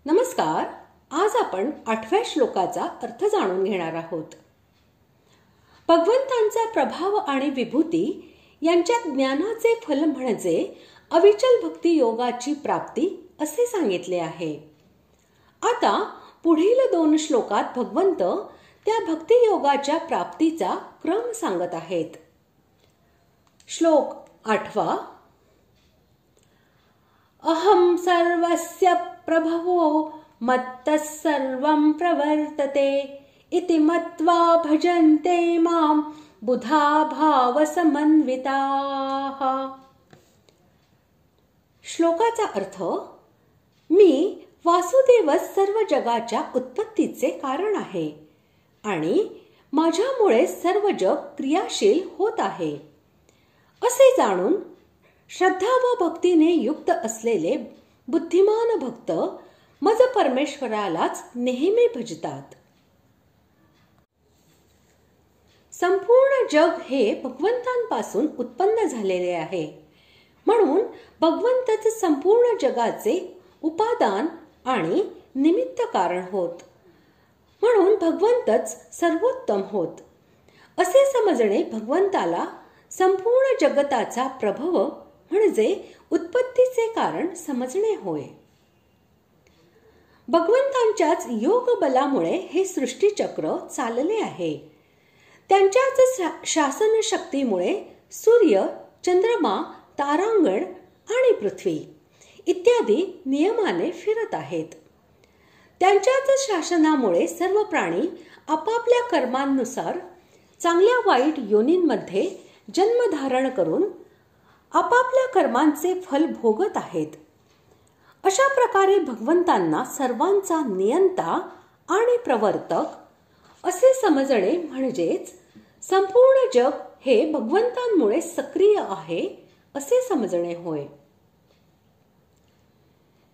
नमस्कार. आज आपण 8व्या श्लोकाचा अर्थ जाणून घेणार आहोत. भगवंतांचा प्रभाव आणि विभूती यांच्या ज्ञानाचे फल म्हणजे अविचल भक्ती योगाची प्राप्ती असे सांगितले आहे. आता पुढील 2 श्लोकात भगवंत त्या भक्ती योगाच्या प्राप्तीचा क्रम सांगत आहेत. श्लोक 8. अहम सर्वस्य प्रभवो मत्तः सर्वं प्रवर्तते इति मत्वा भजन्ते मां बुधा भाव समन्विताः. श्लोकाचा अर्थ, मी वासुदेवच सर्व जगाच्या उत्पत्तीचे कारण आहे आणि माझ्यामुळे सर्व जग क्रियाशील होत आहे असे जाणून श्रद्धा व भक्तीने युक्त असलेले बुद्धिमान भक्त मज परमेश्वरालाच नेहमी भजतात. संपूर्ण जग हे भगवंतांपासून उत्पन्न झालेले आहे, म्हणून भगवंतच संपूर्ण जगाचे उपादान आणि निमित्त कारण होत, म्हणून भगवंतच सर्वोत्तम होत असे समजणे भगवंताला संपूर्ण जगताचा प्रभव म्हणजे उत्पत्तीचे कारण समजणे होय. भगवंतांच्याच योग बलामुळे हे सृष्टीचक्र चालले आहे. त्यांच्याच शासन शक्तीमुळे सूर्य, चंद्रमा, तारांगण आणि पृथ्वी इत्यादी नियमाने फिरत आहेत. त्यांच्याच शासनामुळे सर्व प्राणी आपापल्या कर्मांनुसार चांगल्या वाईट योनींमध्ये जन्म धारण करून आपापल्या कर्मांचे फल भोगत आहेत. अशा प्रकारे भगवंतांना सर्वांचा नियंता आणि प्रवर्तक असे समजणे म्हणजेच संपूर्ण जग हे भगवंतांमुळे सक्रिय आहे असे समजणे होय.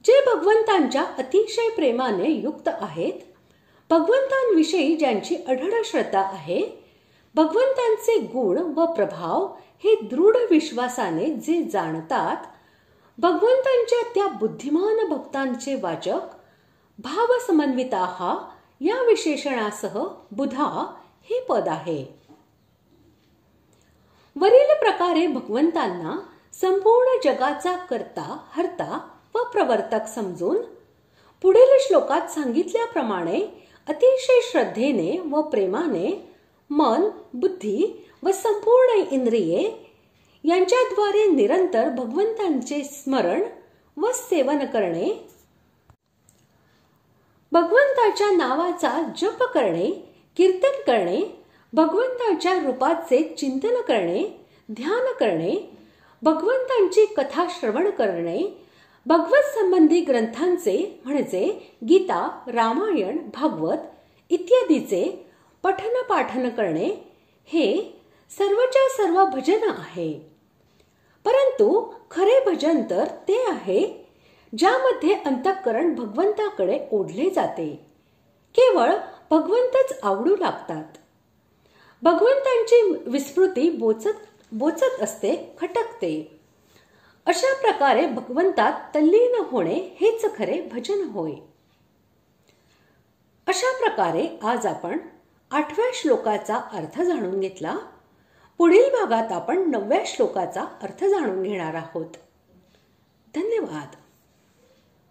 जे भगवंतांच्या अतिशय प्रेमाने युक्त आहेत, भगवंतांविषयी ज्यांची अढळ श्रद्धा आहे, भगवंतांचे गुण व प्रभाव हे दृढ विश्वासाने जे जाणतात, भगवंतांच्या त्या बुद्धिमान भक्तांचे वाचक भाव समन्विताः या विशेषणासह बुधा हे पद आहे. वरील प्रकारे भगवंतांना संपूर्ण जगाचा कर्ता, हर्ता व प्रवर्तक समजून पुढील श्लोकात सांगितल्याप्रमाणे अतिशय श्रद्धेने व प्रेमाने मन, बुद्धी व संपूर्ण इंद्रिये यांच्याद्वारे निरंतर भगवंतांचे स्मरण व सेवन करणे, भगवंताच्या नावाचा जप करणे, कीर्तन करणे, भगवंताच्या रूपाचे चिंतन करणे, ध्यान करणे, भगवंतांची कथा श्रवण करणे, भगवत संबंधी ग्रंथांचे म्हणजे गीता, रामायण, भागवत इत्यादीचे पठन पाठन करणे हे सर्वच्या सर्व भजन आहे. परंतु खरे भजन तर ते आहे ज्यामध्ये अंतःकरण भगवंताकडे ओढले जाते. केवळ भगवंतच आवडू लागतात. भगवंतांची विस्मृती बोचत असते, खटकते. अशा प्रकारे भगवंतात तल्लीन होणे हेच खरे भजन होय. अशा प्रकारे आज आपण 8व्या श्लोकाचा अर्थ जाणून घेतला. पुढील भागात आपण 9व्या श्लोकाचा अर्थ जाणून घेणार आहोत. धन्यवाद.